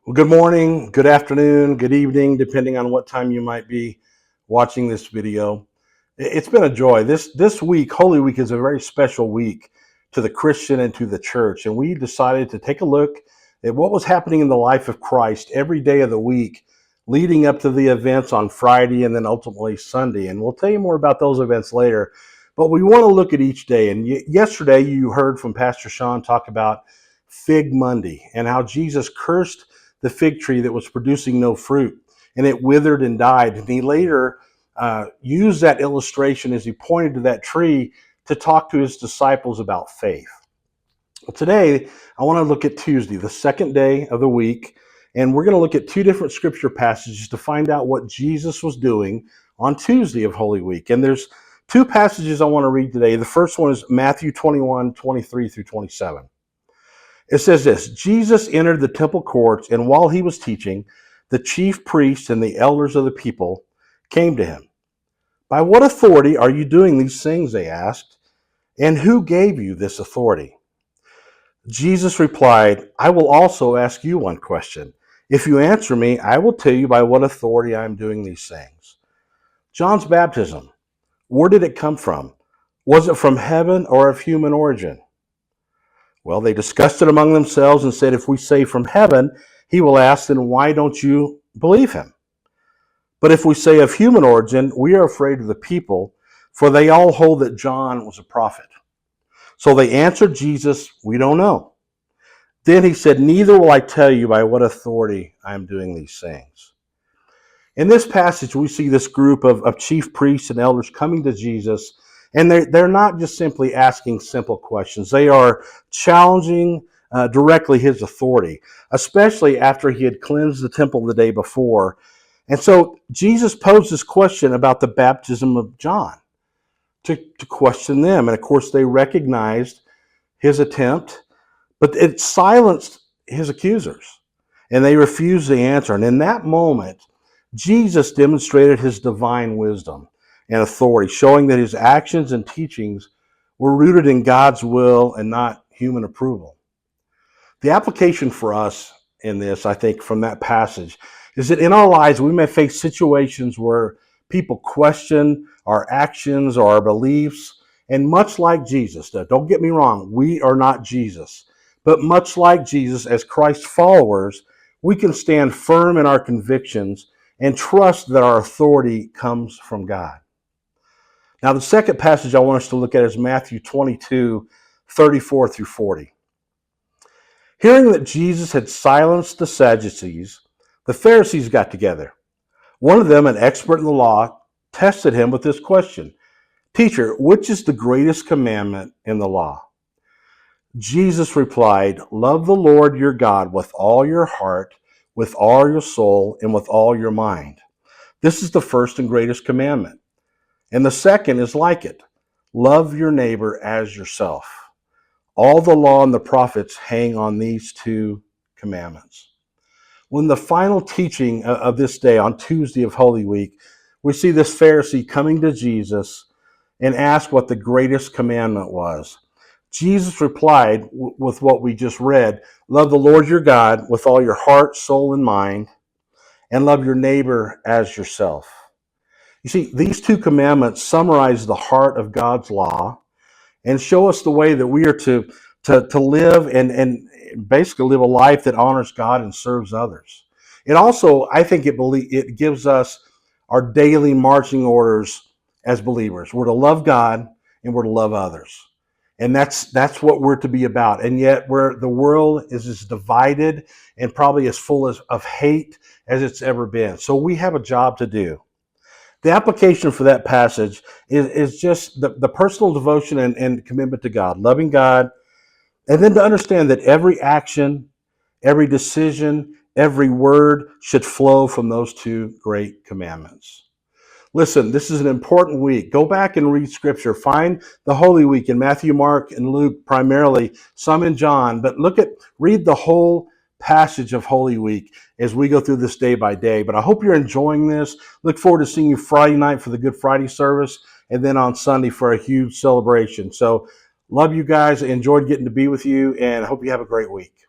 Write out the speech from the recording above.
Well, good morning, good afternoon, good evening, depending on what time you might be watching this video. It's been a joy. This week, Holy Week, is a very special week to the Christian and to the church. And we decided to take a look at what was happening in the life of Christ every day of the week, leading up to the events on Friday and then ultimately Sunday. And we'll tell you more about those events later. But we want to look at each day. And yesterday, you heard from Pastor Sean talk about Fig Monday and how Jesus cursed the fig tree that was producing no fruit, and it withered and died. And he later used that illustration as he pointed to that tree to talk to his disciples about faith. Well, today, I want to look at Tuesday, the second day of the week, and we're going to look at two different scripture passages to find out what Jesus was doing on Tuesday of Holy Week. And there's two passages I want to read today. The first one is Matthew 21:23 through 27. It says this: Jesus entered the temple courts, and while he was teaching, the chief priests and the elders of the people came to him. "By what authority are you doing these things?" they asked. "And who gave you this authority?" Jesus replied, "I will also ask you one question. If you answer me, I will tell you by what authority I am doing these things. John's baptism, where did it come from? Was it from heaven or of human origin?" Well, they discussed it among themselves and said, "If we say from heaven, he will ask, then why don't you believe him? But if we say of human origin, we are afraid of the people, for they all hold that John was a prophet." So they answered Jesus, "We don't know." Then he said, "Neither will I tell you by what authority I am doing these things." In this passage, we see this group of chief priests and elders coming to Jesus, and they're not just simply asking simple questions. They are challenging directly his authority, especially after he had cleansed the temple the day before. And so Jesus posed this question about the baptism of John to question them. And of course, they recognized his attempt, but it silenced his accusers, and they refused the answer. And in that moment, Jesus demonstrated his divine wisdom and authority, showing that his actions and teachings were rooted in God's will and not human approval. The application for us in this, I think, from that passage, is that in our lives we may face situations where people question our actions or our beliefs. And much like Jesus, don't get me wrong, we are not Jesus. But much like Jesus, as Christ's followers, we can stand firm in our convictions and trust that our authority comes from God. Now, the second passage I want us to look at is Matthew 22:34 through 40. Hearing that Jesus had silenced the Sadducees, the Pharisees got together. One of them, an expert in the law, tested him with this question: "Teacher, which is the greatest commandment in the law?" Jesus replied, "Love the Lord your God with all your heart, with all your soul, and with all your mind. This is the first and greatest commandment. And the second is like it: love your neighbor as yourself. All the law and the prophets hang on these two commandments." When the final teaching of this day, on Tuesday of Holy Week, we see this Pharisee coming to Jesus and ask what the greatest commandment was. Jesus replied with what we just read: "Love the Lord your God with all your heart, soul, and mind, and love your neighbor as yourself." You see, these two commandments summarize the heart of God's law and show us the way that we are to live and basically live a life that honors God and serves others. It also, I think, it gives us our daily marching orders as believers. We're to love God and we're to love others. And that's what we're to be about. And yet, where the world is as divided and probably as full of hate as it's ever been. So we have a job to do. The application for that passage is just the personal devotion and commitment to God, loving God, and then to understand that every action, every decision, every word should flow from those two great commandments. Listen, this is an important week. Go back and read Scripture. Find the Holy Week in Matthew, Mark, and Luke primarily, some in John, but read the whole passage of Holy Week as we go through this day by day. But I hope you're enjoying this. Look forward to seeing you Friday night for the Good Friday service, and then on Sunday for a huge celebration. So love you guys. Enjoyed getting to be with you, and I hope you have a great week.